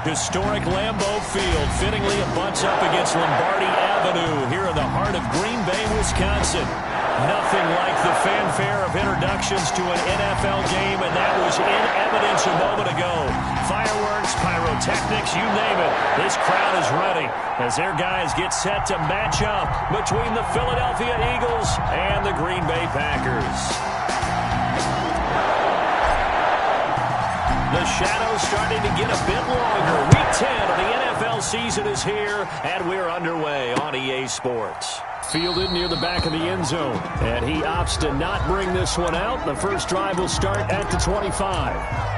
Historic Lambeau Field fittingly butts up against Lombardi Avenue here in the heart of Green Bay, Wisconsin. Nothing like the fanfare of introductions to an NFL game, and that was in evidence a moment ago. Fireworks, pyrotechnics, you name it. This crowd is ready as their guys get set to match up between the Philadelphia Eagles and the Green Bay Packers. The shadow's starting to get a bit longer. Week 10 of the NFL season is here, and we're underway on EA Sports. Fielded near the back of the end zone, and he opts to not bring this one out. The first drive will start at the 25.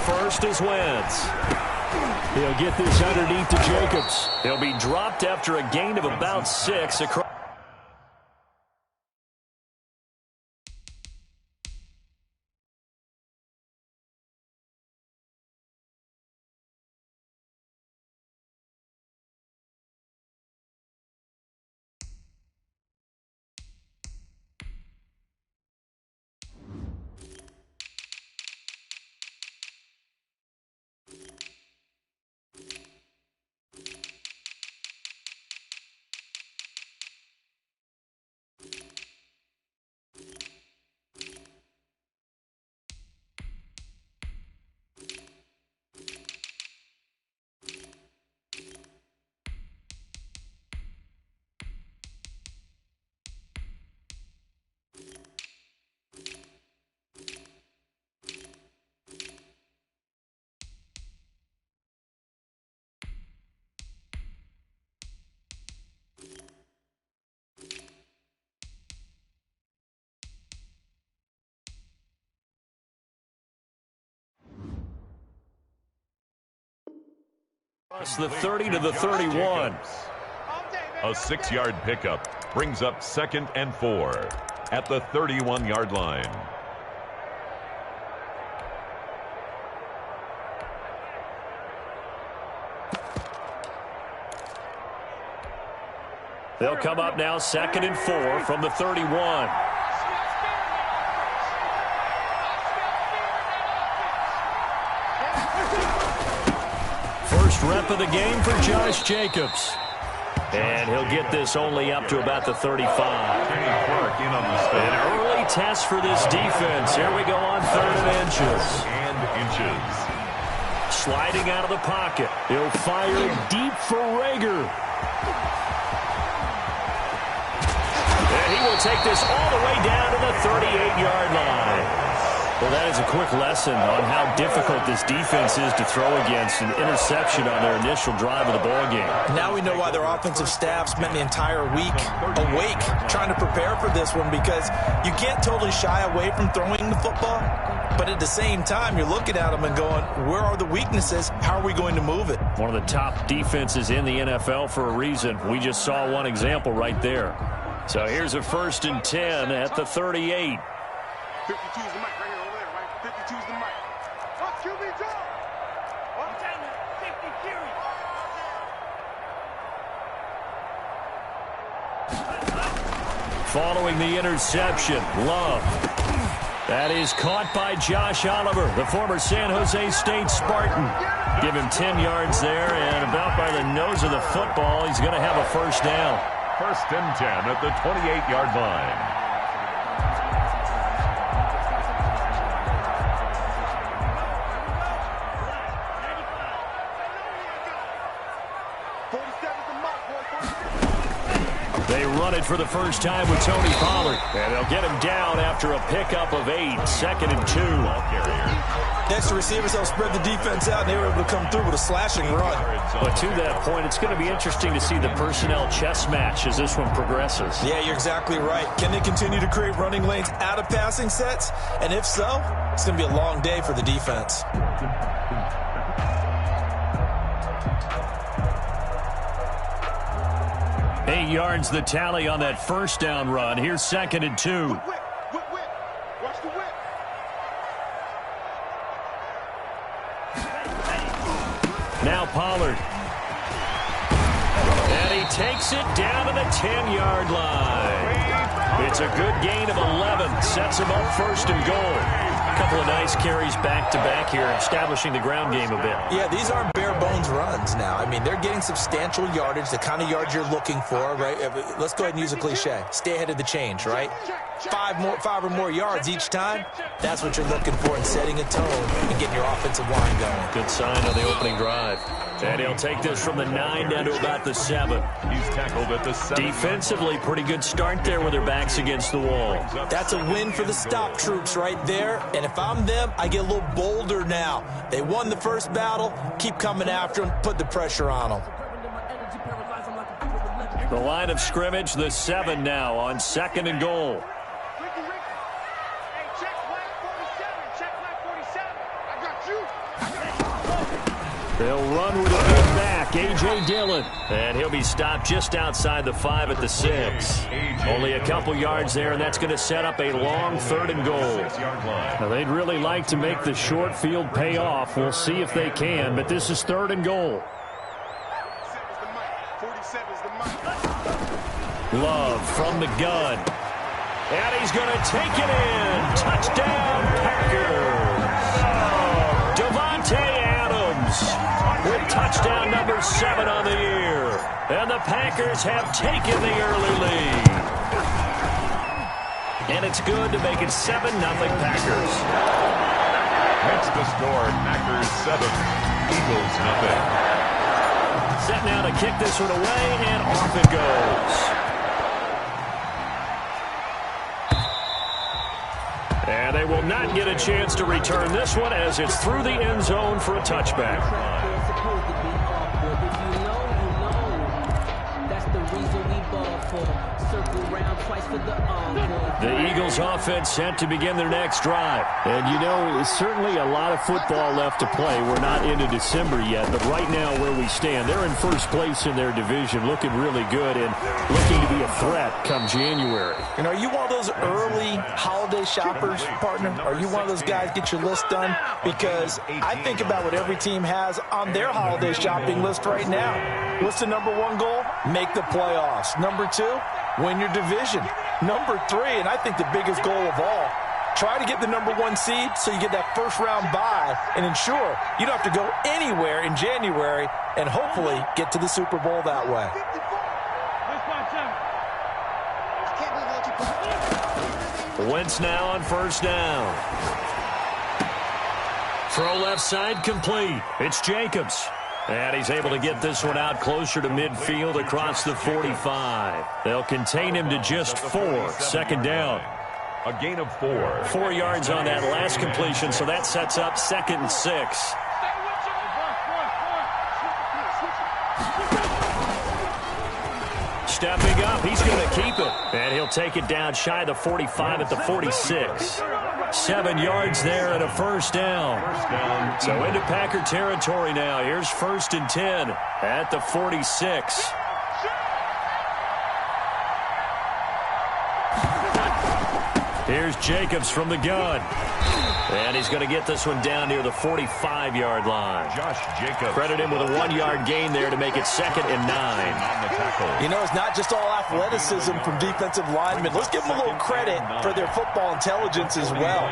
First is Wentz. He'll get this underneath to Jacobs. He'll be dropped after a gain of about 6 across. The 30 to the 31. A 6-yard pickup brings up 2nd and 4 at the 31-yard line. They'll come up now 2nd and 4 from the 31. First rep of the game for Josh Jacobs. And he'll get this only up to about the 35. An early test for this defense. Here we go on 3rd and inches. Sliding out of the pocket. He'll fire deep for Rager. And he will take this all the way down to the 38-yard line. Well, that is a quick lesson on how difficult this defense is to throw against. An interception on their initial drive of the ballgame. Now we know why their offensive staff spent the entire week awake trying to prepare for this one, because you can't totally shy away from throwing the football, but at the same time, you're looking at them and going, where are the weaknesses? How are we going to move it? One of the top defenses in the NFL for a reason. We just saw one example right there. So here's a 1st and 10 at the 38. 52 is the mic right here over there, right? 52 is the mic. What QB draw? What time is 50 carries? Following the interception, Love. That is caught by Josh Oliver, the former San Jose State Spartan. Give him 10 yards there, and about by the nose of the football, he's going to have a first down. 1st and 10 at the 28-yard line. run it for the first time with Tony Pollard. And they'll get him down after a pickup of 8, 2nd and 2. Next to receivers, they'll spread the defense out, and they were able to come through with a slashing run. But to that point, it's going to be interesting to see the personnel chess match as this one progresses. Yeah, you're exactly right. Can they continue to create running lanes out of passing sets? And if so, it's going to be a long day for the defense. 8 yards the tally on that first down run. Here's 2nd and 2. Watch the whip. Now Pollard. And he takes it down to the 10-yard line. It's a good gain of 11. Sets him up 1st and goal. A couple of nice carries back-to-back here, establishing the ground game a bit. Yeah, these aren't bare-bones runs now. I mean, they're getting substantial yardage, the kind of yards you're looking for, right? Let's go ahead and use a cliche. Stay ahead of the change, right? 5 or more yards each time, that's what you're looking for in setting a tone and getting your offensive line going. Good sign on the opening drive. And he'll take this from the 9 down to about the 7. He's tackled at the 7. Defensively, pretty good start there with their backs against the wall. That's a win for the stop troops right there. And if I'm them, I get a little bolder now. They won the first battle. Keep coming after them. Put the pressure on them. The line of scrimmage, the 7 now on 2nd and goal. They'll run with a good back, A.J. Dillon. And he'll be stopped just outside the 5 at the 6. Only a couple yards there, and that's going to set up a long 3rd and goal. Now, they'd really like to make the short field pay off. We'll see if they can, but this is 3rd and goal. Love from the gun. And he's going to take it in. Touchdown, Packers. Devontae Adams with touchdown number 7 on the year. And the Packers have taken the early lead. And it's good to make it 7-0 Packers. Makes the score Packers 7, Eagles 0. Set now to kick this one away, and off it goes. And they will not get a chance to return this one as it's through the end zone for a touchback. The Eagles offense set to begin their next drive. And you know, there's certainly a lot of football left to play. We're not into December yet, but right now where we stand, they're in first place in their division, looking really good and looking to be a threat come January. And are you one of those early holiday shoppers, partner? Are you one of those guys get your list done? Because I think about what every team has on their holiday shopping list right now. What's the number 1 goal? Make the playoffs. Number 2, win your division. Number 3, and I think the biggest goal of all, try to get the number 1 seed so you get that first round bye and ensure you don't have to go anywhere in January and hopefully get to the Super Bowl that way. Wentz now on first down. Throw left side complete. It's Jacobs. And he's able to get this one out closer to midfield across the 45. They'll contain him to just 4. 2nd down. A gain of 4. 4 yards on that last completion, so that sets up 2nd and 6. Stepping up, he's going to keep it. And he'll take it down shy of the 45 at the 46. 7 yards there and a first down. So into Packer territory now. Here's 1st and 10 at the 46. Here's Jacobs from the gun. And he's going to get this one down near the 45-yard line. Josh Jacobs. Credit him with a 1-yard gain there to make it 2nd and 9. You know, it's not just all athleticism from defensive linemen. Let's give them a little credit for their football intelligence as well.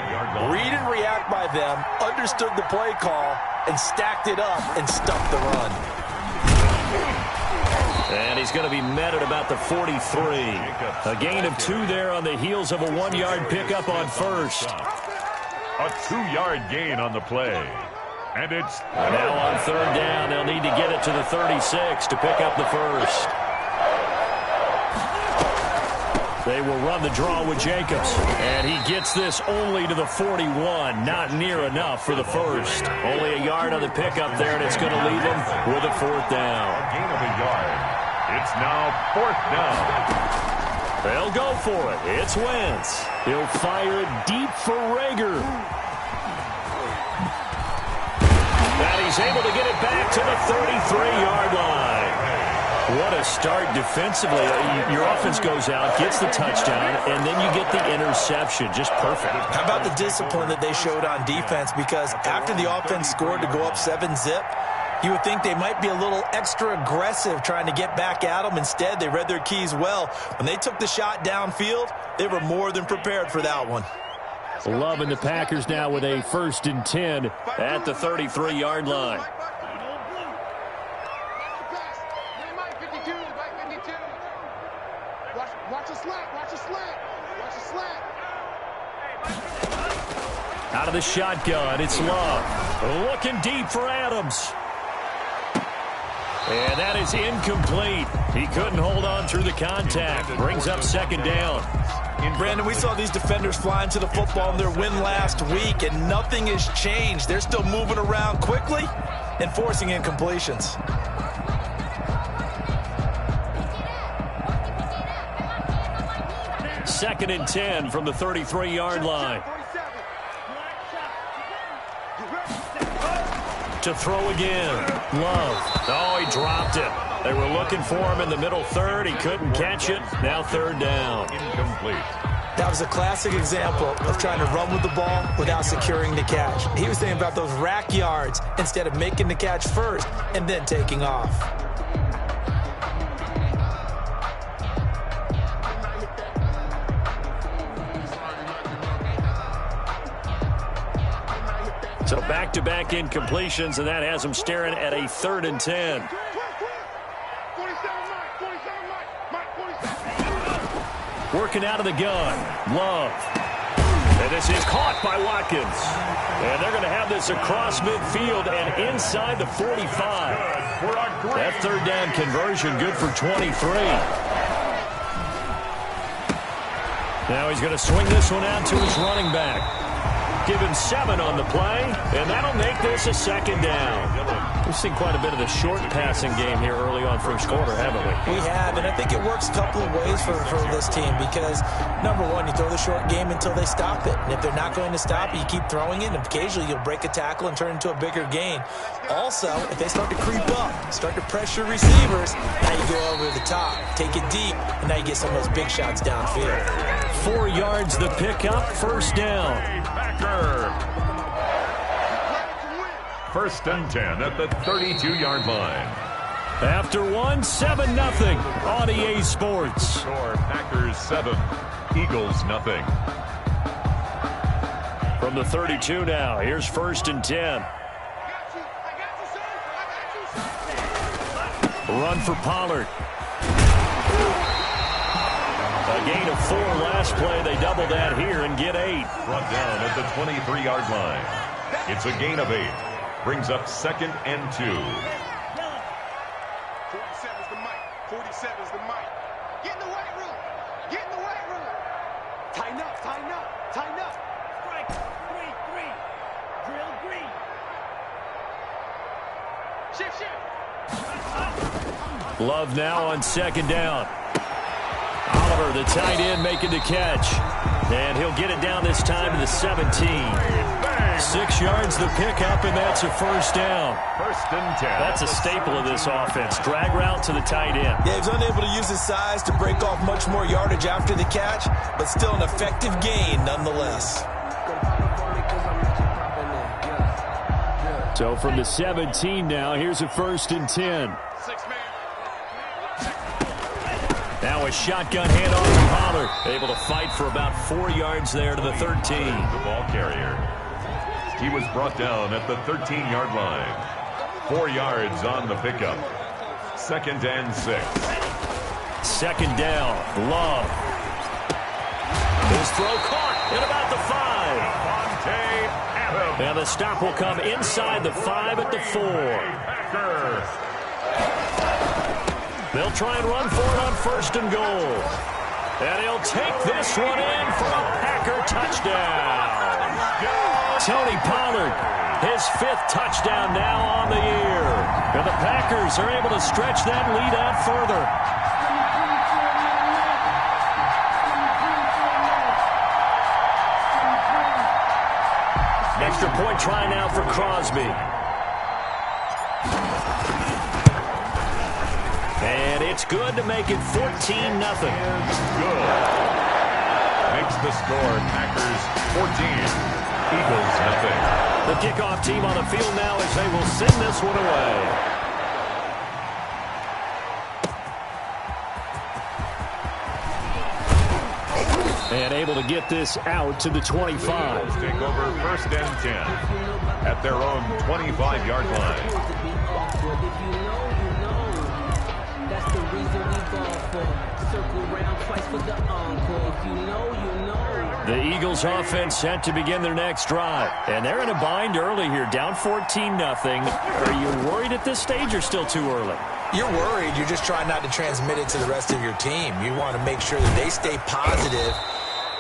Read and react by them, understood the play call, and stacked it up and stuffed the run. And he's going to be met at about the 43. A gain of 2 there on the heels of a 1-yard pickup on first. A 2-yard gain on the play. And it's now on 3rd down. They'll need to get it to the 36 to pick up the first. They will run the draw with Jacobs. And he gets this only to the 41. Not near enough for the first. Only a yard on the pickup there, and it's going to leave him with a 4th down. A gain of a yard. It's now 4th down. They'll go for it. It's Wentz. He'll fire it deep for Rager. And he's able to get it back to the 33-yard line. What a start defensively. Your offense goes out, gets the touchdown, and then you get the interception. Just perfect. How about the discipline that they showed on defense? Because after the offense scored to go up 7-zip, you would think they might be a little extra aggressive trying to get back at them. Instead, they read their keys well. When they took the shot downfield, they were more than prepared for that one. Loving the Packers now with a 1st and 10 at the 33-yard line. Watch a slant. Watch a slant. Watch a slant. Out of the shotgun, it's Love. Looking deep for Adams. And that is incomplete. He couldn't hold on through the contact. Brings up 2nd down. Brandon, we saw these defenders flying to the football in their win last week, and nothing has changed. They're still moving around quickly and forcing incompletions. Second and 10 from the 33-yard line. To throw again. Love. Oh, he dropped it. They were looking for him in the middle third. He couldn't catch it. Now 3rd down. Incomplete. That was a classic example of trying to run with the ball without securing the catch. He was thinking about those rack yards instead of making the catch first and then taking off. So back-to-back incompletions, and that has him staring at a 3rd and 10. Working out of the gun. Love. And this is caught by Watkins. And they're going to have this across midfield and inside the 45. That 3rd down conversion good for 23. Now he's going to swing this one out to his running back. Give him 7 on the play, and that'll make this a 2nd down. We've seen quite a bit of the short passing game here early on first quarter, haven't we? We have, and I think it works a couple of ways for this team because, number one, you throw the short game until they stop it. And if they're not going to stop it, you keep throwing it, and occasionally you'll break a tackle and turn it into a bigger gain. Also, if they start to creep up, start to pressure receivers, now you go over the top, take it deep, and now you get some of those big shots downfield. 4 yards the pickup, 1st down. First and 10 at the 32-yard line. After one, 7-0 on EA Sports. Score Packers 7, Eagles nothing. From the 32 now, here's 1st and 10. Run for Pollard. A gain of 4 last play. They double that here and get 8. Brought down at the 23-yard line. It's a gain of 8. Brings up 2nd and 2. 47's the mic. 47's the mic. Get in the weight room. Get in the weight room. Tighten up. Tighten up. Tighten up. Strike. 3-3. Drill green. Shift. Love now on 2nd down. Oliver, the tight end, making the catch. And he'll get it down this time to the 17. 6 yards the pickup, and that's a 1st down. 1st and 10. That's a staple of this offense. Drag route to the tight end. Yeah, he's unable to use his size to break off much more yardage after the catch, but still an effective gain nonetheless. So from the 17 now, here's a 1st and 10. Now a shotgun handoff to Pollard. Able to fight for about 4 yards there to the 13. The ball carrier. He was brought down at the 13-yard line. 4 yards on the pickup. 2nd and 6. 2nd down. Love. His throw caught at about the 5. And the stop will come inside the 5 at the 4. They'll try and run for it on 1st and goal. And he'll take this one in for a Packer touchdown. Tony Pollard, his 5th touchdown now on the year. And the Packers are able to stretch that lead out further. Extra point try now for Crosby. And it's good to make it 14-0. Good. Makes the score Packers 14, Eagles nothing. The kickoff team on the field now as they will send this one away. And able to get this out to the 25. Eagles take over 1st and 10 at their own 25-yard line. That's the reason we go for. Circle round twice for the encore. If you know, you know. The Eagles offense set to begin their next drive. And they're in a bind early here, down 14-0. Are you worried at this stage or still too early? You're worried. You're just trying not to transmit it to the rest of your team. You want to make sure that they stay positive.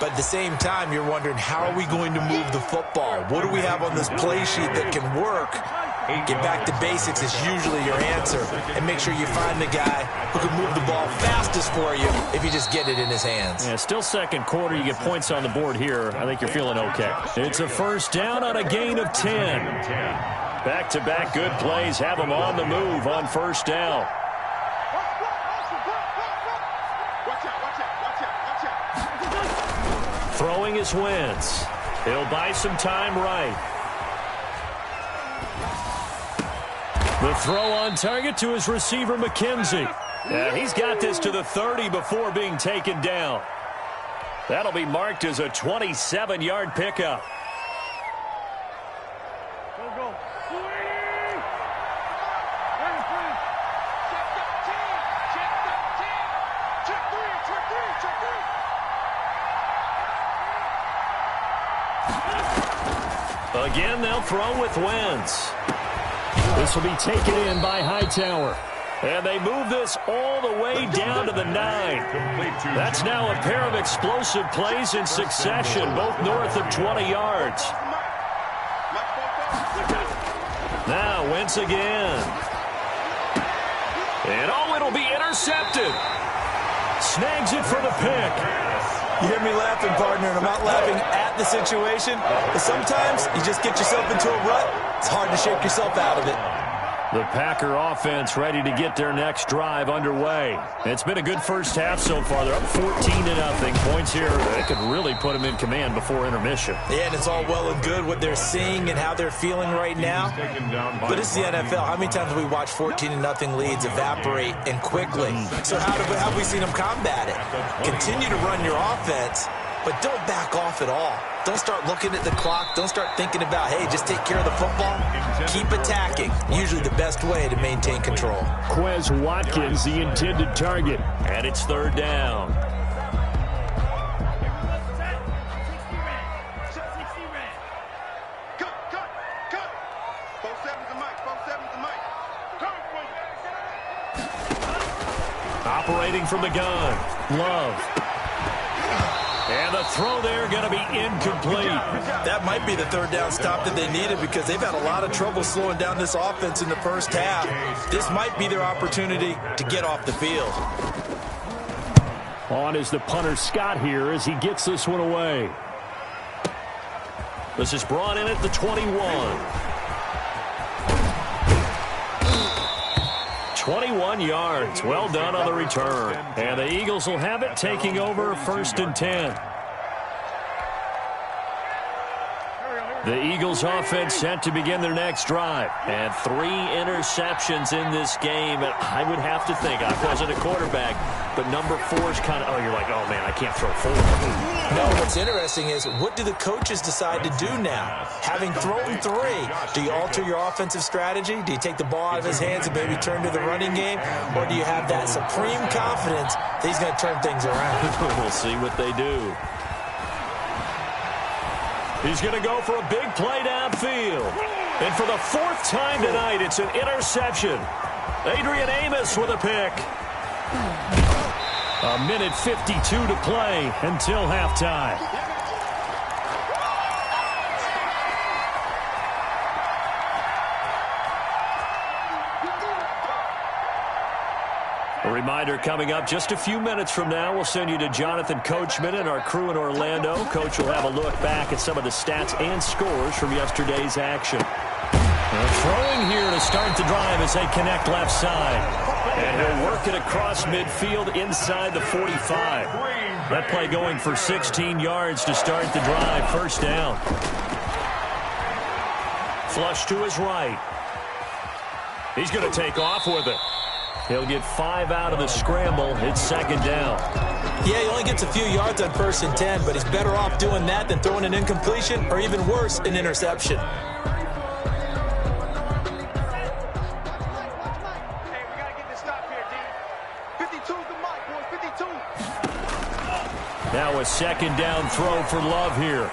But at the same time, you're wondering, how are we going to move the football? What do we have on this play sheet that can work? Get back to basics is usually your answer. And make sure you find the guy who can move the ball fastest for you if you just get it in his hands. Yeah, still second quarter. You get points on the board here. I think you're feeling okay. It's a 1st down on a gain of 10. Back-to-back good plays have them on the move on 1st down. Throwing his Wentz. He'll buy some time right. The throw on target to his receiver, McKenzie. And he's got this to the 30 before being taken down. That'll be marked as a 27-yard pickup. Go. Again, they'll throw with Wentz. This will be taken in by Hightower. And they move this all the way down to the 9. That's now a pair of explosive plays in succession, both north of 20 yards. Now Wentz again. And it'll be intercepted. Snags it for the pick. You hear me laughing, partner, and I'm not laughing at the situation, but sometimes you just get yourself into a rut. It's hard to shake yourself out of it. The Packer offense ready to get their next drive underway. It's been a good first half so far. They're up 14-0. Points here that could really put them in command before intermission. Yeah, and it's all well and good what they're seeing and how they're feeling right now. But it's the NFL. How many times have we watched 14-0 leads evaporate and quickly? So how have we seen them combat it? Continue to run your offense, but don't back off at all. Don't start looking at the clock. Don't start thinking about, hey, just take care of the football. Keep attacking. Usually the best way to maintain control. Quez Watkins, the intended target. And it's 3rd down. Cut. 4-7's the mic. 4-7's the mic. Operating from the gun. Love. And the throw there going to be incomplete. That might be the 3rd down stop that they needed because they've had a lot of trouble slowing down this offense in the first half. This might be their opportunity to get off the field. On is the punter Scott here as he gets this one away. This is brought in at the 21. 21 yards. Well done on the return. And the Eagles will have it, taking over 1st and 10. The Eagles offense set to begin their next drive. And 3 interceptions in this game. And I would have to think, I wasn't a quarterback, but number 4 is kind of, you're like, oh man, I can't throw 4. No, what's interesting is, what do the coaches decide to do now? Having thrown 3, do you alter your offensive strategy? Do you take the ball out of his hands and maybe turn to the running game? Or do you have that supreme confidence that he's going to turn things around? We'll see what they do. He's going to go for a big play downfield. And for the 4th time tonight, it's an interception. Adrian Amos with a pick. A minute 52 to play until halftime. A reminder coming up just a few minutes from now. We'll send you to Jonathan Coachman and our crew in Orlando. Coach will have a look back at some of the stats and scores from yesterday's action. Throwing here to start the drive as they connect left side. And he'll work it across midfield inside the 45. That play going for 16 yards to start the drive. First down. Flush to his right. He's going to take off with it. He'll get 5 out of the scramble. It's second down. Yeah, he only gets a few yards on 1st and 10, but he's better off doing that than throwing an incompletion or even worse, an interception. Now a second down throw for Love here.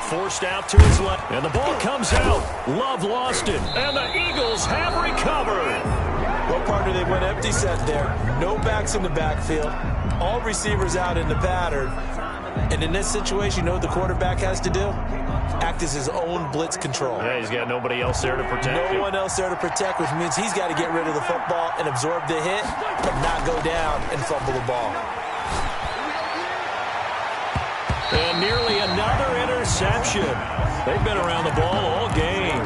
Forced out to his left. And the ball comes out. Love lost it. And the Eagles have recovered. Well, partner, they went empty set there. No backs in the backfield. All receivers out in the pattern. And in this situation, you know what the quarterback has to do? Act as his own blitz control. Yeah, he's got nobody else there to protect him. No one else there to protect, which means he's got to get rid of the football and absorb the hit, but not go down and fumble the ball. And nearly another interception. They've been around the ball all game.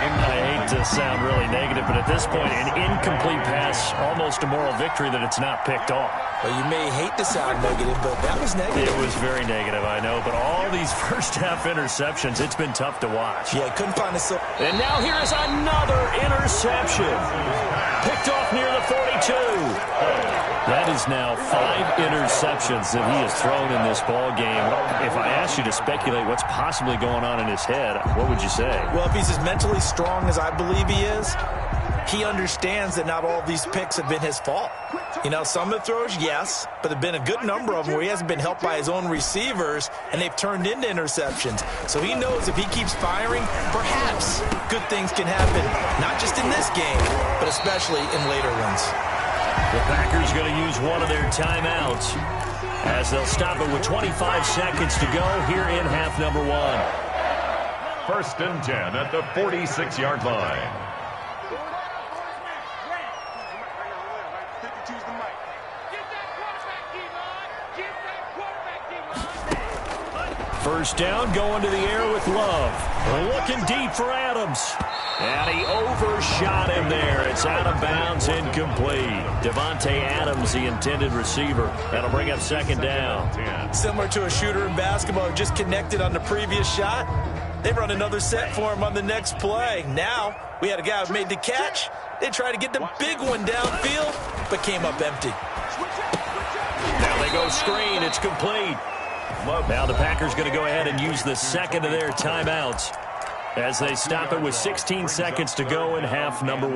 I hate to sound really negative, but at this point, an incomplete pass, almost a moral victory that it's not picked off. Well, you may hate to sound negative, but that was negative. It was very negative, I know, but all these first-half interceptions, it's been tough to watch. Yeah, couldn't find a... And now here's another interception. Picked off near the 42. That is now 5 interceptions that he has thrown in this ball game. If I asked you to speculate what's possibly going on in his head, what would you say? Well, if he's as mentally strong as I believe he is, he understands that not all of these picks have been his fault. You know, some of the throws, yes, but there have been a good number of them where he hasn't been helped by his own receivers, and they've turned into interceptions. So he knows if he keeps firing, perhaps good things can happen, not just in this game, but especially in later ones. The Packers going to use one of their timeouts as they'll stop it with 25 seconds to go here in half number 1. 1st and 10 at the 46-yard line. First down, going to the air with Love. Looking deep for Adams. And he overshot him there. It's out of bounds, incomplete. Devontae Adams, the intended receiver. That'll bring up second down. Similar to a shooter in basketball, just connected on the previous shot. They run another set for him on the next play. Now, we had a guy who made the catch. They tried to get the big one downfield, but came up empty. Now they go screen. It's complete. Now the Packers going to go ahead and use the second of their timeouts as they stop it with 16 seconds to go in half number 1.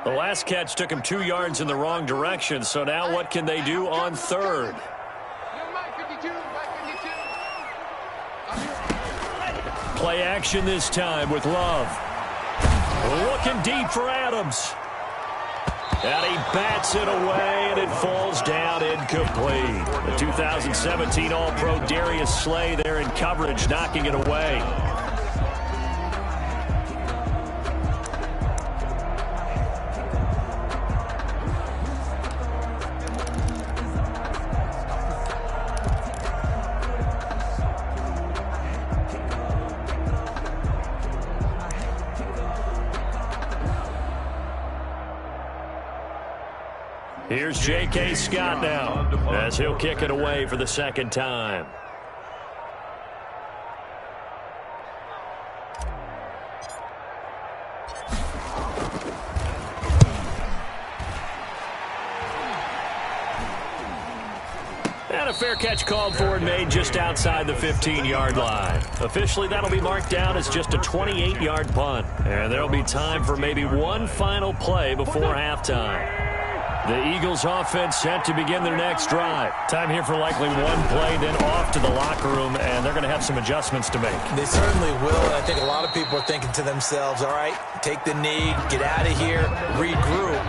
The last catch took him 2 yards in the wrong direction, so now what can they do on third? Play action this time with Love. Looking deep for Adams. And he bats it away, and it falls down incomplete. The 2017 All-Pro Darius Slay there in coverage, knocking it away. Here's J.K. Scott now as he'll kick it away for the second time. And a fair catch called for and made just outside the 15-yard line. Officially, that'll be marked down as just a 28-yard punt. And there'll be time for maybe one final play before halftime. The Eagles offense set to begin their next drive. Time here for likely one play, then off to the locker room, and they're going to have some adjustments to make. They certainly will, and I think a lot of people are thinking to themselves, all right, take the knee, get out of here, regroup.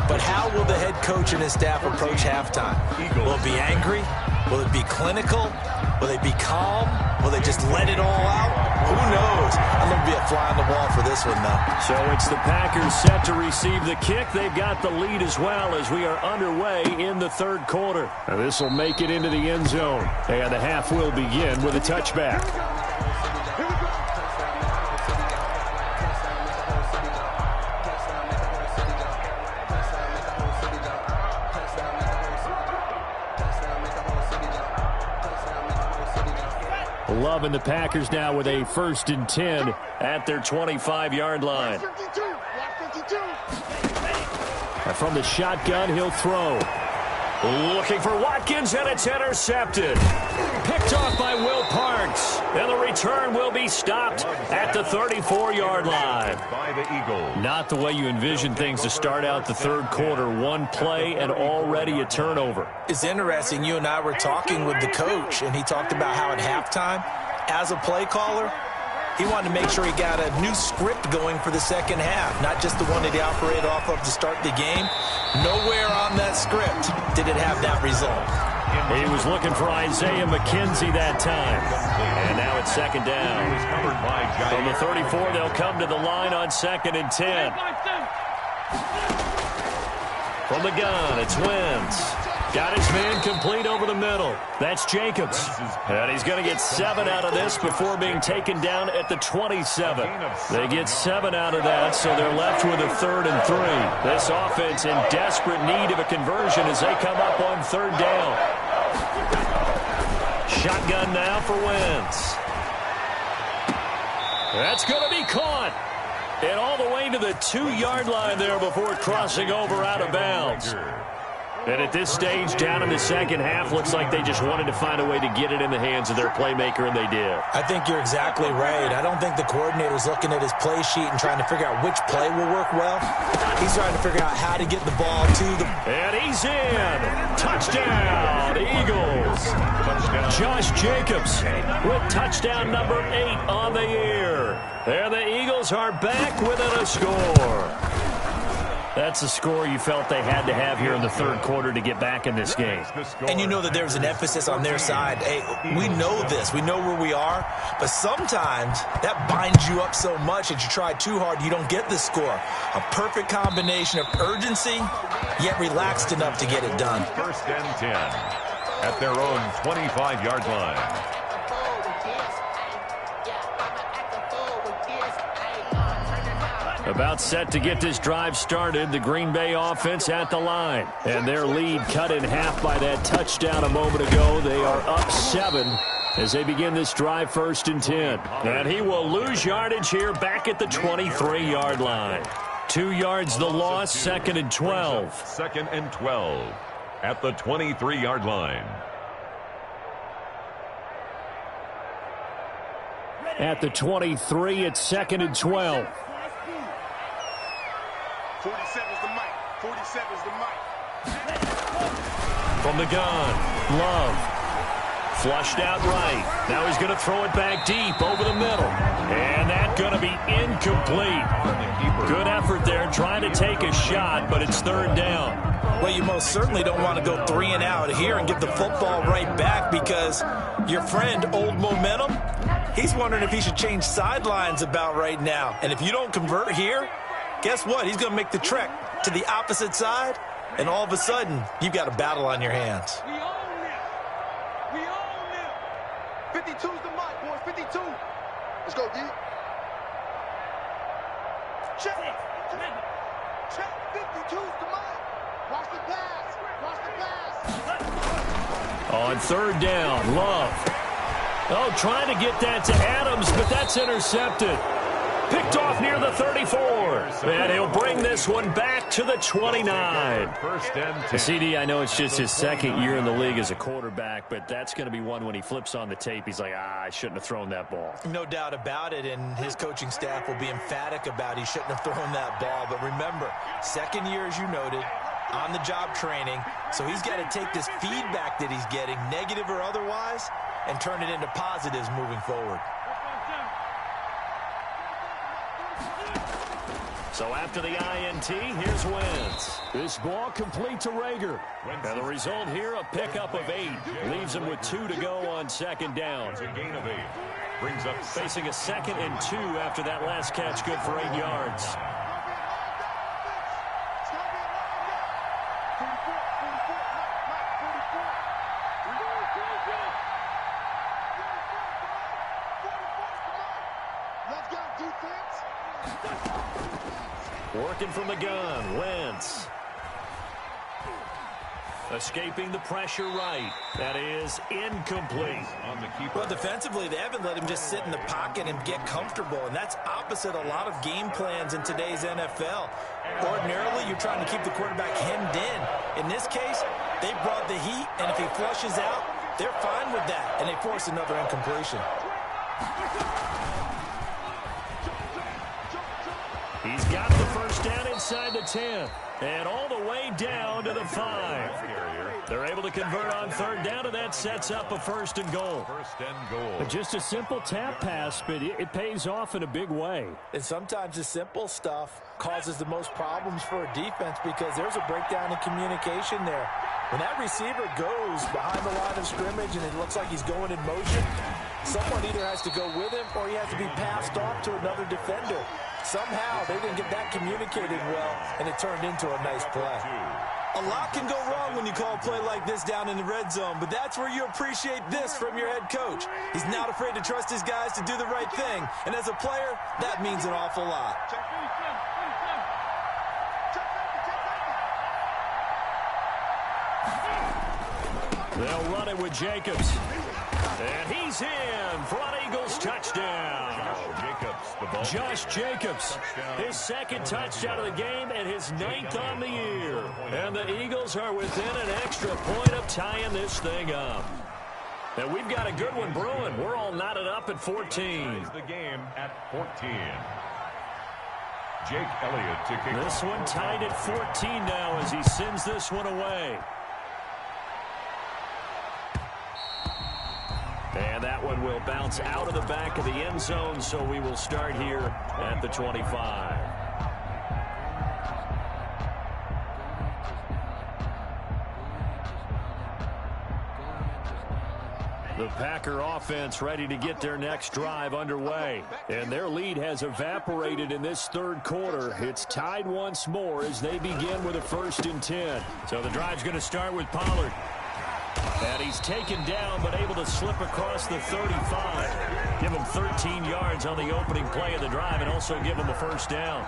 But how will the head coach and his staff approach halftime? Will it be angry? Will it be clinical? Will they be calm? Will they just let it all out? Who knows? I'm going to be a fly on the wall for this one, though. So it's the Packers set to receive the kick. They've got the lead as well as we are underway in the third quarter. Now this will make it into the end zone. And the half will begin with a touchback. 11, the Packers now with a 1st and 10 at their 25-yard line. And from the shotgun, he'll throw. Looking for Watkins, and it's intercepted. Picked off by Will Parks. And the return will be stopped at the 34-yard line. By the Eagles. Not the way you envision things to start out the third quarter. One play and already a turnover. It's interesting. You and I were talking with the coach, and he talked about how at halftime, as a play caller, he wanted to make sure he got a new script going for the second half, not just the one that he operated off of to start the game. Nowhere on that script did it have that result. He was looking for Isaiah McKenzie that time. And now it's second down. From the 34, they'll come to the line on 2nd and 10. From the gun, it's Wentz. Got his man complete over the middle. That's Jacobs. And he's going to get 7 out of this before being taken down at the 27. They get 7 out of that, so they're left with a 3rd and 3. This offense in desperate need of a conversion as they come up on 3rd down. Shotgun now for Wentz. That's going to be caught. And all the way to the 2-yard line there before crossing over out of bounds. And at this stage, down in the second half, looks like they just wanted to find a way to get it in the hands of their playmaker, and they did. I think you're exactly right. I don't think the coordinator's looking at his play sheet and trying to figure out which play will work well. He's trying to figure out how to get the ball to them. And he's in. Touchdown, Eagles. Touchdown. Josh Jacobs with touchdown number 8 on the year. And the Eagles are back within a score. That's a score you felt they had to have here in the third quarter to get back in this game. And you know that there's an emphasis on their side. Hey, we know this. We know where we are. But sometimes that binds you up so much that you try too hard, you don't get the score. A perfect combination of urgency, yet relaxed enough to get it done. 1st and 10 at their own 25-yard line. About set to get this drive started, the Green Bay offense at the line. And their lead cut in half by that touchdown a moment ago. They are up 7 as they begin this drive 1st and 10. And he will lose yardage here back at the 23-yard line. 2 yards the loss, 2nd and 12. 2nd and 12 at the 23-yard line. At the 23, it's 2nd and 12. 47's the mic. 47's the mic. From the gun, Love. Flushed out right. Now he's going to throw it back deep over the middle. And that's going to be incomplete. Good effort there trying to take a shot, but it's 3rd down. Well, you most certainly don't want to go 3 and out here and get the football right back because your friend, Old Momentum, he's wondering if he should change sidelines about right now. And if you don't convert here, guess what? He's going to make the trek to the opposite side, and all of a sudden, you've got a battle on your hands. We own them. We own them. 52's the mark, boys. 52. Let's go, D. Check. Check. 52's the mark. Watch the pass. Watch the pass. On 3rd down, Love. Oh, trying to get that to Adams, but that's intercepted. Picked off near the 34. And he'll bring this one back to the 29. 1st and 10. CD, I know it's just his 2nd year in the league as a quarterback, but that's going to be one when he flips on the tape. He's like, I shouldn't have thrown that ball. No doubt about it, and his coaching staff will be emphatic about he shouldn't have thrown that ball. But remember, 2nd year, as you noted, on-the-job training, so he's got to take this feedback that he's getting, negative or otherwise, and turn it into positives moving forward. So after the INT, here's Wentz. This ball complete to Rager. And the result here, a pickup of 8. Leaves him with 2 to go on second down. It's a gain of 8. Brings up facing a 2nd and 2 after that last catch, good for 8 yards. Working from the gun, Wentz. Escaping the pressure right. That is incomplete. On the keeper. Well, defensively, they haven't let him just sit in the pocket and get comfortable, and that's opposite a lot of game plans in today's NFL. Ordinarily, you're trying to keep the quarterback hemmed in. In this case, they brought the heat, and if he flushes out, they're fine with that, and they force another incompletion. He's got the first down inside the 10, and all the way down to the 5. They're able to convert on third down, and that sets up a 1st and goal. Just a simple tap pass, but it pays off in a big way. And sometimes the simple stuff causes the most problems for a defense because there's a breakdown in communication there. When that receiver goes behind the line of scrimmage and it looks like he's going in motion, someone either has to go with him or he has to be passed off to another defender. Somehow they didn't get that communicated well, and it turned into a nice play. A lot can go wrong when you call a play like this down in the red zone, but that's where you appreciate this from your head coach. He's not afraid to trust his guys to do the right thing, and as a player, that means an awful lot. They'll run it with Jacobs. And he's in for an Eagles touchdown. Josh Jacobs, his 2nd touchdown of the game and his 9th on the year. And the Eagles are within an extra point of tying this thing up. And we've got a good one brewing. We're all knotted up at 14. The game at 14. Jake Elliott to kick. This one tied at 14 now as he sends this one away. And that one will bounce out of the back of the end zone, so we will start here at the 25. The Packer offense ready to get their next drive underway. And their lead has evaporated in this 3rd quarter. It's tied once more as they begin with a 1st and 10. So the drive's going to start with Pollard. And he's taken down, but able to slip across the 35. Give him 13 yards on the opening play of the drive and also give him a 1st down.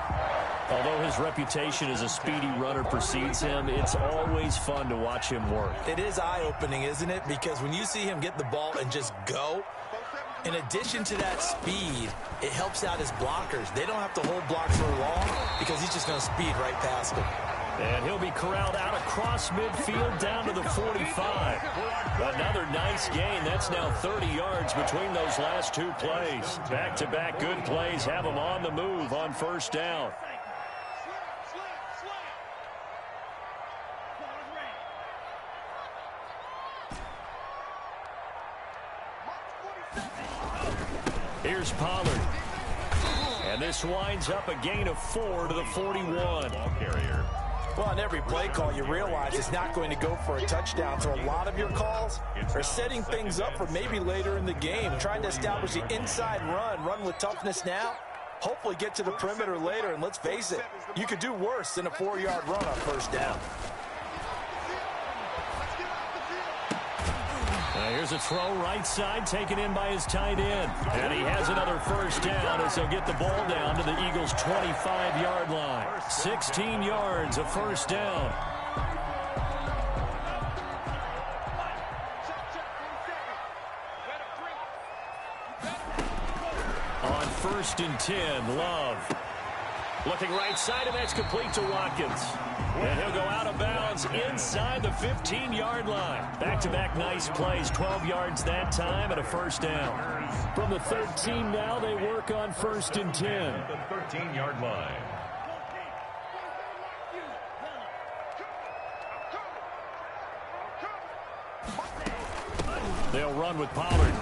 Although his reputation as a speedy runner precedes him, it's always fun to watch him work. It is eye-opening, isn't it? Because when you see him get the ball and just go, in addition to that speed, it helps out his blockers. They don't have to hold blocks for long because he's just going to speed right past them. And he'll be corralled out across midfield down to the 45. Another nice gain. That's now 30 yards between those last 2 plays. Back-to-back good plays have him on the move on 1st down. Here's Pollard. And this winds up a gain of 4 to the 41. Ball carrier. Well, on every play call, you realize it's not going to go for a touchdown. So a lot of your calls are setting things up for maybe later in the game, trying to establish the inside run with toughness now, hopefully get to the perimeter later. And let's face it, you could do worse than a 4-yard run on 1st down. Here's a throw right side taken in by his tight end. And he has another 1st down as they'll get the ball down to the Eagles' 25-yard line. 16 yards, a 1st down. On 1st and 10, Love. Looking right side, and that's complete to Watkins. And he'll go out of bounds inside the 15-yard line. Back-to-back nice plays, 12 yards that time and a 1st down. From the 13 now, they work on 1st and 10. The 13-yard line. They'll run with Pollard.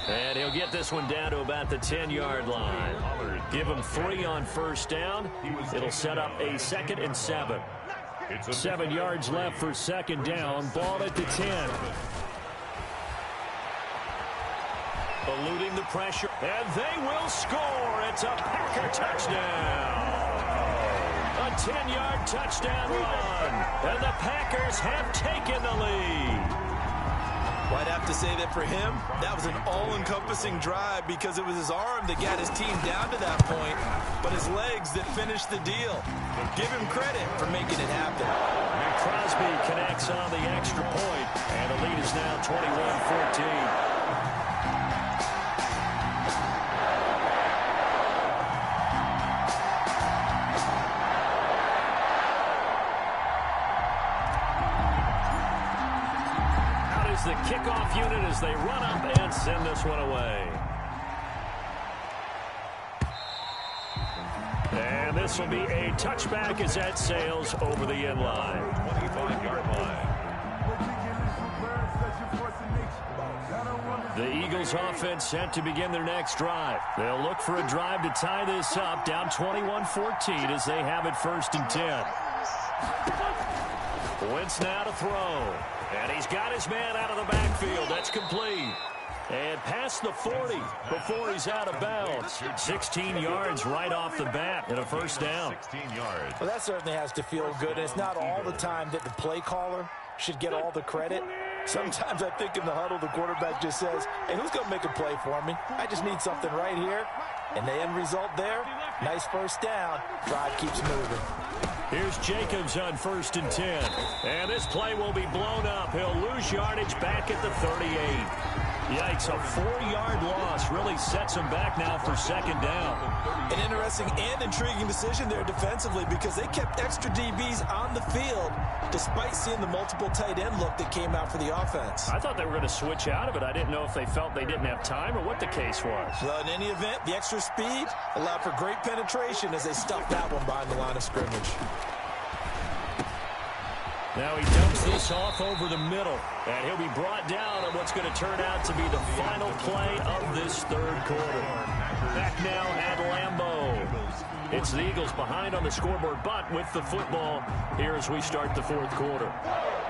And he'll get this one down to about the 10-yard line. Give him 3 on first down. It'll set up a 2nd and 7. 7 yards left for second down. Ball at the 10. Eluding the pressure. And they will score. It's a Packer touchdown. A 10-yard touchdown run. And the Packers have taken the lead. Well, I'd have to say that for him, that was an all-encompassing drive because it was his arm that got his team down to that point, but his legs that finished the deal. Give him credit for making it happen. And Crosby connects on the extra point, and the lead is now 21-14. The kickoff unit as they run up and send this one away. And this will be a touchback as that sails over the end line. 25-yard line. The Eagles offense set to begin their next drive. They'll look for a drive to tie this up, down 21-14 as they have it 1st and 10. Wentz now to throw. And he's got his man out of the backfield. That's complete. And past the 40 before he's out of bounds. 16 yards right off the bat and a first down. 16 yards. Well, that certainly has to feel good. And it's not all the time that the play caller should get all the credit. Sometimes I think in the huddle, the quarterback just says, hey, who's going to make a play for me? I just need something right here. And the end result there, nice first down. Drive keeps moving. Here's Jacobs on 1st and 10. And this play will be blown up. He'll lose yardage back at the 38. Yikes, a 4-yard loss really sets him back now for second down. An interesting and intriguing decision there defensively because they kept extra DBs on the field despite seeing the multiple tight end look that came out for the offense. I thought they were going to switch out of it. I didn't know if they felt they didn't have time or what the case was. Well, in any event, the extra speed allowed for great penetration as they stuffed that one behind the line of scrimmage. Now he dumps this off over the middle, and he'll be brought down on what's going to turn out to be the final play of this third quarter. Back now at Lambeau. It's the Eagles behind on the scoreboard, but with the football here as we start the fourth quarter.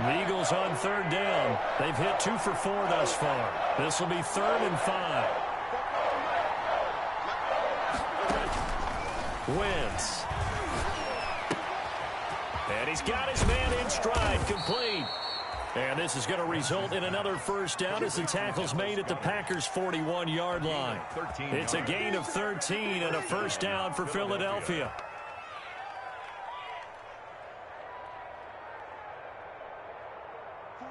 The Eagles on 3rd down. They've hit 2 for 4 thus far. This will be 3rd and 5. Wentz. And he's got his man in stride, complete. And this is going to result in another first down as the tackle's made at the Packers' 41-yard line. It's a gain of 13 and a first down for Philadelphia.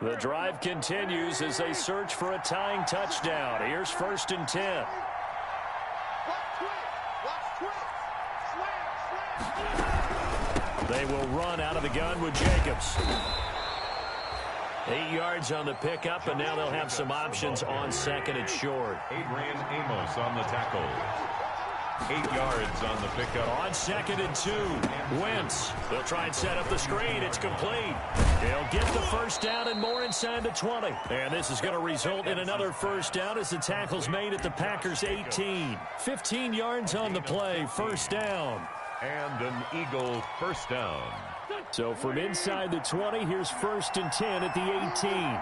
The drive continues as they search for a tying touchdown. Here's 1st and 10. They will run out of the gun with Jacobs. 8 yards on the pickup, and now they'll have some options on 2nd and short. Adrian Amos on the tackle. 8 yards on the pickup. On 2nd and 2, Wentz. They'll try and set up the screen. It's complete. They'll get the first down and more inside the 20. And this is going to result in another first down as the tackle's made at the Packers' 18. 15 yards on the play, first down. And an Eagle first down. So from inside the 20, here's 1st and 10 at the 18.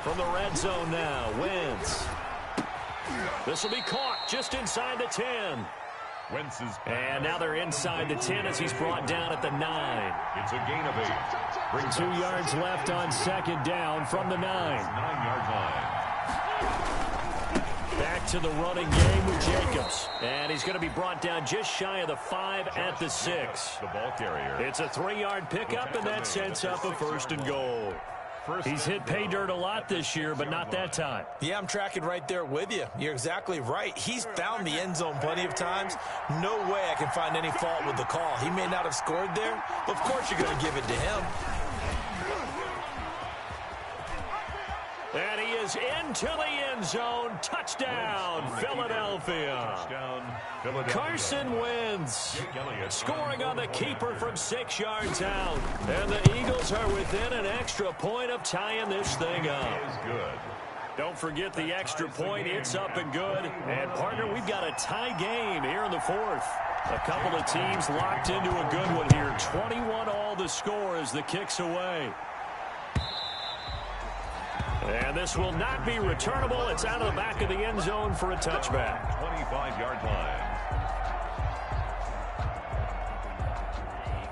From the red zone now, Wentz. This will be caught just inside the 10. Wentz is and now they're inside the 10 as he's brought down at the 9. It's a gain of 8. Brings 2 yards left on second down from the 9. 9-yard line. Back to the running game with Jacobs. And he's going to be brought down just shy of the 5 at the 6. The ball carrier. It's a 3-yard pickup, and that sets up a 1st and goal. He's hit pay dirt a lot this year, but not that time. Yeah, I'm tracking right there with you. You're exactly right. He's found the end zone plenty of times. No way I can find any fault with the call. He may not have scored there, but of course you're going to give it to him. And he is into the end end zone. Touchdown, Philadelphia. Carson Wentz scoring on the keeper from 6 yards out. And the Eagles are within an extra point of tying this thing up. Don't forget the extra point. It's up and good. And, partner, we've got a tie game here in the 4th. A couple of teams locked into a good one here. 21-all the score as the kick's away. And this will not be returnable. It's out of the back of the end zone for a touchback. 25-yard line.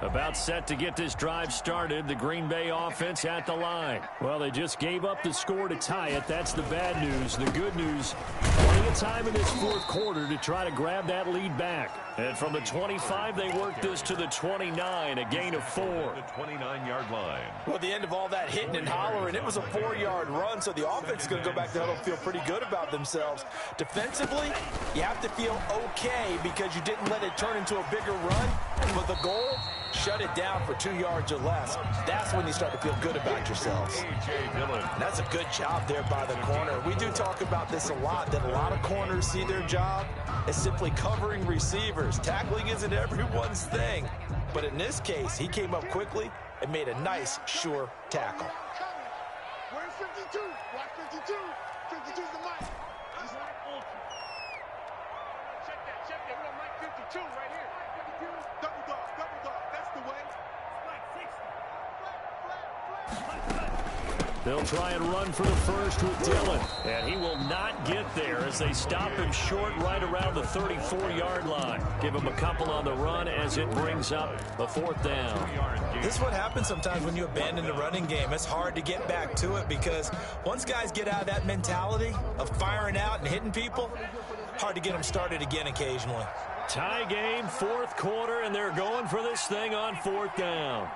About set to get this drive started. The Green Bay offense at the line. Well, they just gave up the score to tie it. That's the bad news. The good news, plenty of time in this 4th quarter to try to grab that lead back. And from the 25, they worked this to the 29, a gain of 4. The 29-yard line. Well, at the end of all that hitting and hollering, it was a 4-yard run, so the offense is going to go back to huddle and feel pretty good about themselves. Defensively, you have to feel okay because you didn't let it turn into a bigger run. And with the goal, shut it down for 2 yards or less. That's when you start to feel good about yourselves. And that's a good job there by the corner. We do talk about this a lot, that a lot of corners see their job as simply covering receivers. Tackling isn't everyone's thing. But in this case, he came up quickly and made a nice, sure tackle. Where's 52? Watch 52. 52's the mic. He's like ultra. Check that. We got mic 52 right here. 52. Double dog. That's the way. Flat 60. Flat. They'll try and run for the first with Dillon. And he will not get there as they stop him short right around the 34-yard line. Give him a couple on the run as it brings up a 4th down. This is what happens sometimes when you abandon the running game. It's hard to get back to it because once guys get out of that mentality of firing out and hitting people, hard to get them started again occasionally. Tie game, 4th quarter, and they're going for this thing on 4th down.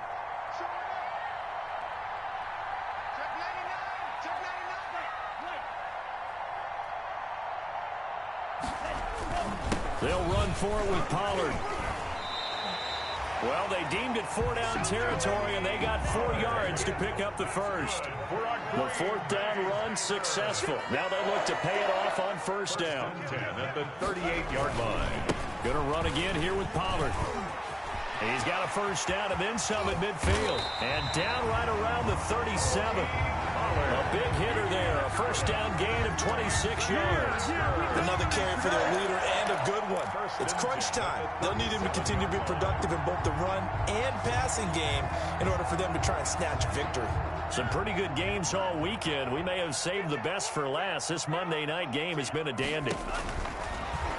They'll run for it with Pollard. Well, they deemed it 4-down territory, and they got 4 yards to pick up the first. The 4th down run successful. Now they look to pay it off on 1st down. 10 at the 38-yard line. Going to run again here with Pollard. He's got a 1st down and then some at midfield. And down right around the 37. A big hitter there. A 1st down gain of 26 yards. Another carry for their leader and a good one. It's crunch time. They'll need him to continue to be productive in both the run and passing game in order for them to try and snatch a victory. Some pretty good games all weekend. We may have saved the best for last. This Monday night game has been a dandy.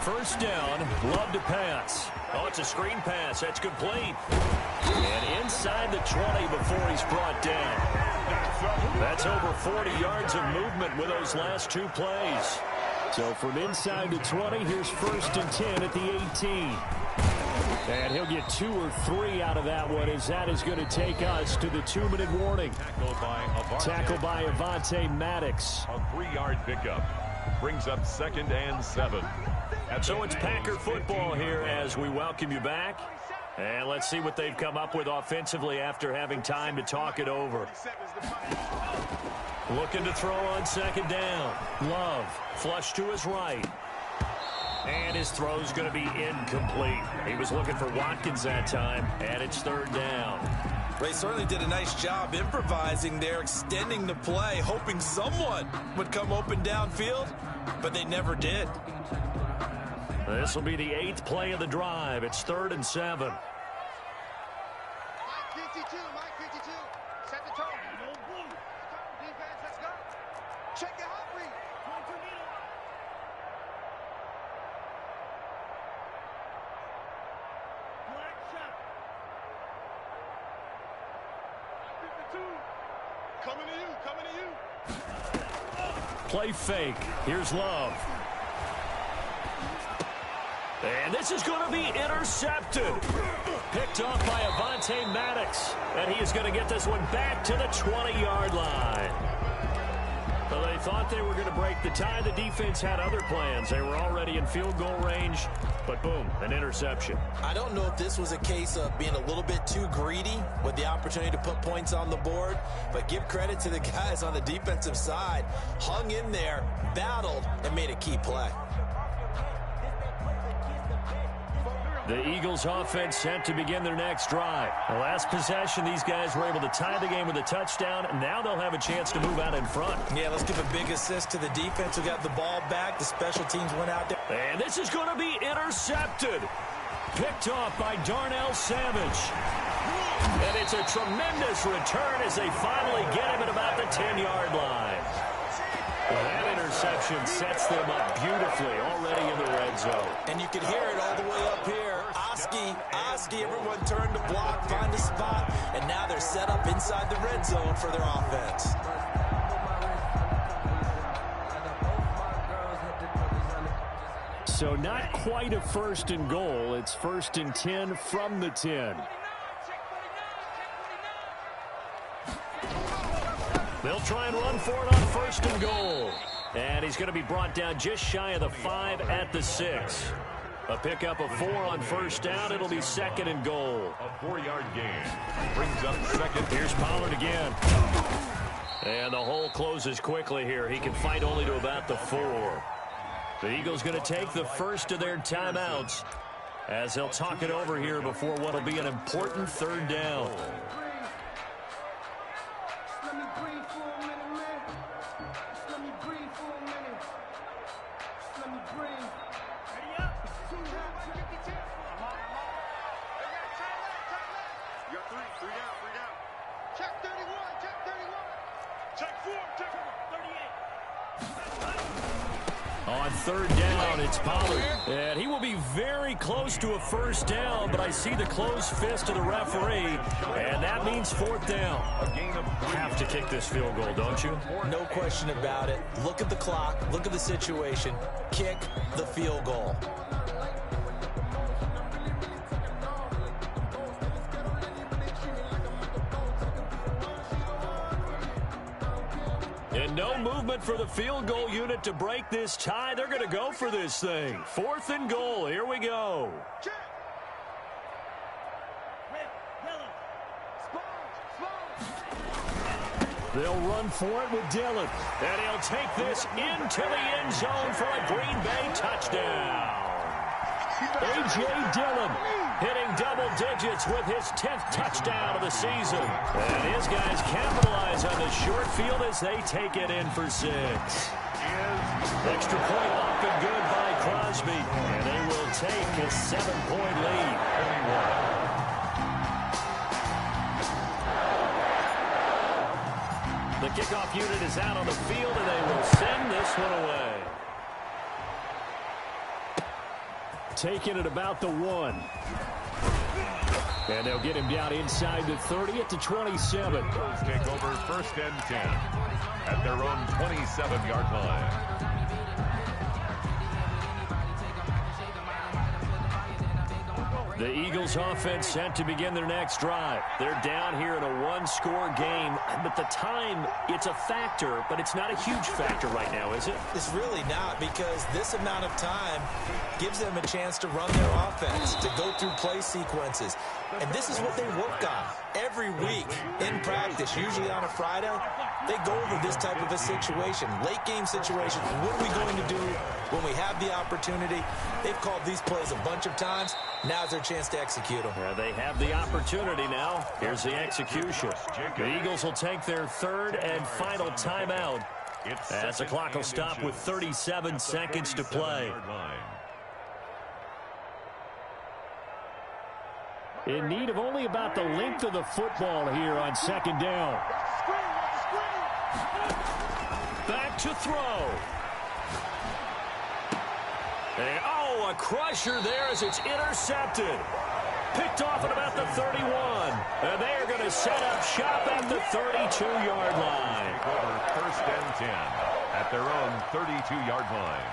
1st down, Love to pass. Oh, it's a screen pass. That's complete. And inside the 20 before he's brought down. That's over 40 yards of movement with those last 2 plays. So from inside the 20, here's 1st and 10 at the 18. And he'll get 2 or 3 out of that one as that is going to take us to the 2-minute warning. Tackle by Avonte Maddox. A 3-yard pickup. Brings up 2nd and 7. So it's Packer football here as we welcome you back. And let's see what they've come up with offensively after having time to talk it over. Looking to throw on 2nd down. Love, flush to his right. And his throw's going to be incomplete. He was looking for Watkins that time, and it's 3rd down. They certainly did a nice job improvising there, extending the play, hoping someone would come open downfield, but they never did. This will be the 8th play of the drive. It's 3rd and 7. Mike 52. Set the tone. Defense, let's go. Check your hot read. Black shot. 52. Coming to you. Play fake. Here's Love. And this is going to be intercepted. Picked off by Avonte Maddox. And he is going to get this one back to the 20-yard line. Well, they thought they were going to break the tie. The defense had other plans. They were already in field goal range, but boom, an interception. I don't know if this was a case of being a little bit too greedy with the opportunity to put points on the board, but give credit to the guys on the defensive side. Hung in there, battled, and made a key play. The Eagles offense set to begin their next drive. The last possession, these guys were able to tie the game with a touchdown, and now they'll have a chance to move out in front. Yeah, let's give a big assist to the defense who got the ball back. The special teams went out there. And this is going to be intercepted. Picked off by Darnell Savage. And it's a tremendous return as they finally get him at about the 10-yard line. Well, that interception sets them up beautifully already in the red zone. And you can hear it all the way up here. Oski, everyone turned to block, find a spot, and now they're set up inside the red zone for their offense. So not quite a first and goal. It's first and 10 from the 10. They'll try and run for it on first and goal. And he's going to be brought down just shy of the 5 at the 6. A pickup of 4 on first down. It'll be second and goal. A 4-yard gain brings up second. Here's Pollard again. And the hole closes quickly here. He can fight only to about the 4. The Eagles going to take the first of their timeouts as they'll talk it over here before what will be an important third down. On third down, it's Pollard. And he will be very close to a first down, but I see the closed fist of the referee, and that means fourth down. Have to kick this field goal, don't you? No question about it. Look at the clock. Look at the situation. Kick the field goal. And no movement for the field goal unit to break this tie. They're going to go for this thing. Fourth and goal. Here we go. They'll run for it with Dillon. And he'll take this into the end zone for a Green Bay touchdown. A.J. Dillon hitting double digits with his 10th touchdown of the season. And his guys capitalize on the short field as they take it in for 6. Extra point up and good by Crosby. And they will take a 7-point lead. The kickoff unit is out on the field, and they will send this one away. Taking it about the 1. And they'll get him down inside the 30 at the 27. Take over first and 10 at their own 27-yard line. The Eagles offense set to begin their next drive. They're down here in a one-score game, but the time, it's a factor, but it's not a huge factor right now, is it? It's really not, because this amount of time gives them a chance to run their offense, to go through play sequences. And this is what they work on every week in practice, usually on a Friday. They go over this type of a situation, late game situation. What are we going to do when we have the opportunity? They've called these plays a bunch of times. Now's their chance to execute them. They have the opportunity now. Here's the execution. The Eagles will take their third and final timeout as the clock will stop with 37 seconds to play. In need of only about the length of the football here on second down. Back to throw. And, oh, a crusher there as it's intercepted. Picked off at about the 31. And they are going to set up shop at the 32-yard line. Over first and 10 at their own 32-yard line.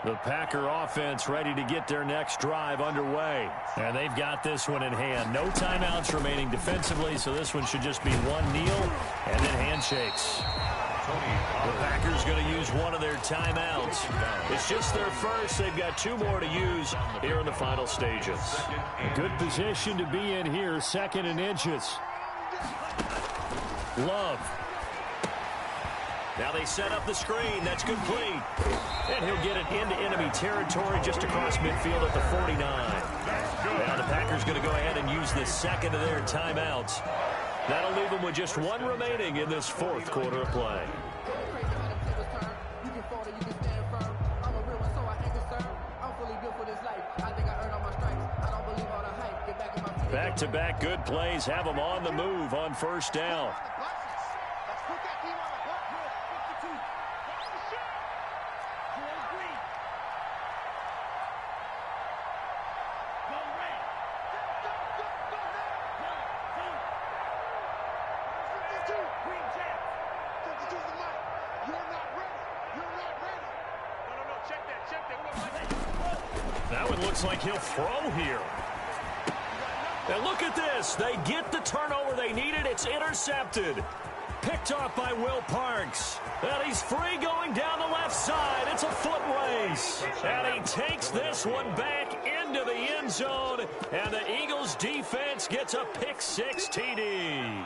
The Packer offense ready to get their next drive underway. And they've got this one in hand. No timeouts remaining defensively, so this one should just be one kneel and then handshakes. The Packers going to use one of their timeouts. It's just their first. They've got 2 more to use here in the final stages. A good position to be in here, 2nd and inches. Love. Now they set up the screen. That's complete. And he'll get it into enemy territory just across midfield at the 49. Now the Packers going to go ahead and use the 2nd of their timeouts. That'll leave them with just 1 remaining in this 4th quarter of play. Back-to-back good plays have them on the move on 1st down. That one looks like he'll throw here. And look at this. They get the turnover they needed. It's intercepted. Picked off by Will Parks. And he's free going down the left side. It's a foot race. And he takes this one back into the end zone. And the Eagles defense gets a pick-6 TD.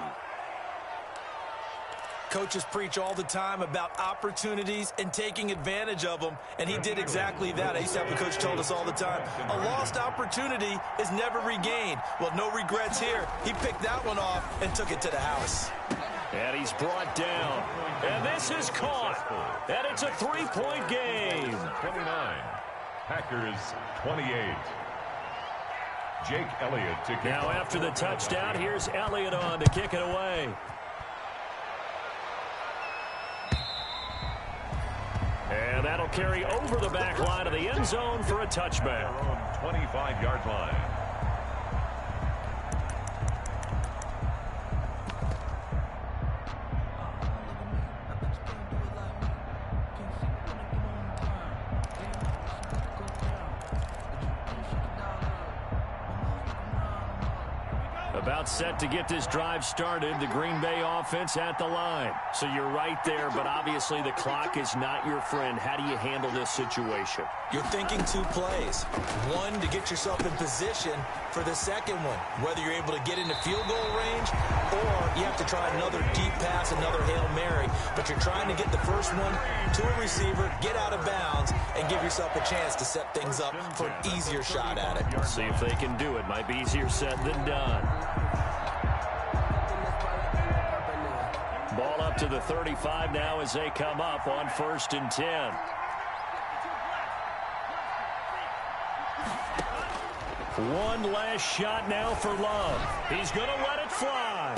Coaches preach all the time about opportunities and taking advantage of them, and he did exactly that. I used to have a coach told us all the time, a lost opportunity is never regained. Well, no regrets here. He picked that one off and took it to the house. And he's brought down. And this is caught. And it's a 3-point game. 29. Packers 28. Jake Elliott to kick now off. After the touchdown, here's Elliott on to kick it away. And that'll carry over the back line of the end zone for a touchback. 25-yard line. About set to get this drive started. The Green Bay offense at the line. So you're right there, but obviously the clock is not your friend. How do you handle this situation? You're thinking 2 plays. One, to get yourself in position for the second one, whether you're able to get into field goal range or you have to try another deep pass, another Hail Mary. But you're trying to get the first one to a receiver, get out of bounds, and give yourself a chance to set things up for an easier shot at it. See if they can do it. Might be easier said than done. Ball up to the 35 now as they come up on 1st and 10. One last shot now for Love. He's going to let it fly.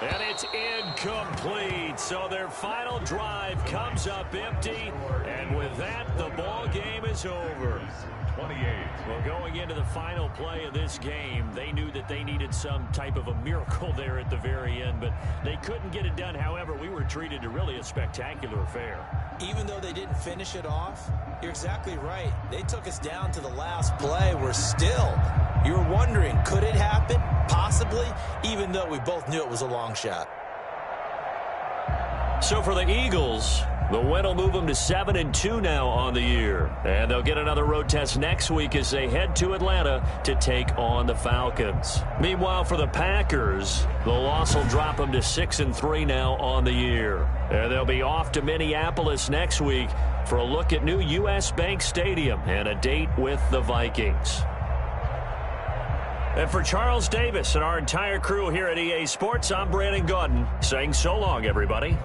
And it's incomplete. So their final drive comes up empty. And with that, the ball game is over. 28. Well, going into the final play of this game, they knew that they needed some type of a miracle there at the very end, but they couldn't get it done. However, we were treated to really a spectacular affair. Even though they didn't finish it off, you're exactly right. They took us down to the last play. We're still, you were wondering, could it happen? Possibly, even though we both knew it was a long shot. So for the Eagles, the win will move them to 7-2 now on the year. And they'll get another road test next week as they head to Atlanta to take on the Falcons. Meanwhile, for the Packers, the loss will drop them to 6-3 now on the year. And they'll be off to Minneapolis next week for a look at new U.S. Bank Stadium and a date with the Vikings. And for Charles Davis and our entire crew here at EA Sports, I'm Brandon Gaudin saying so long, everybody.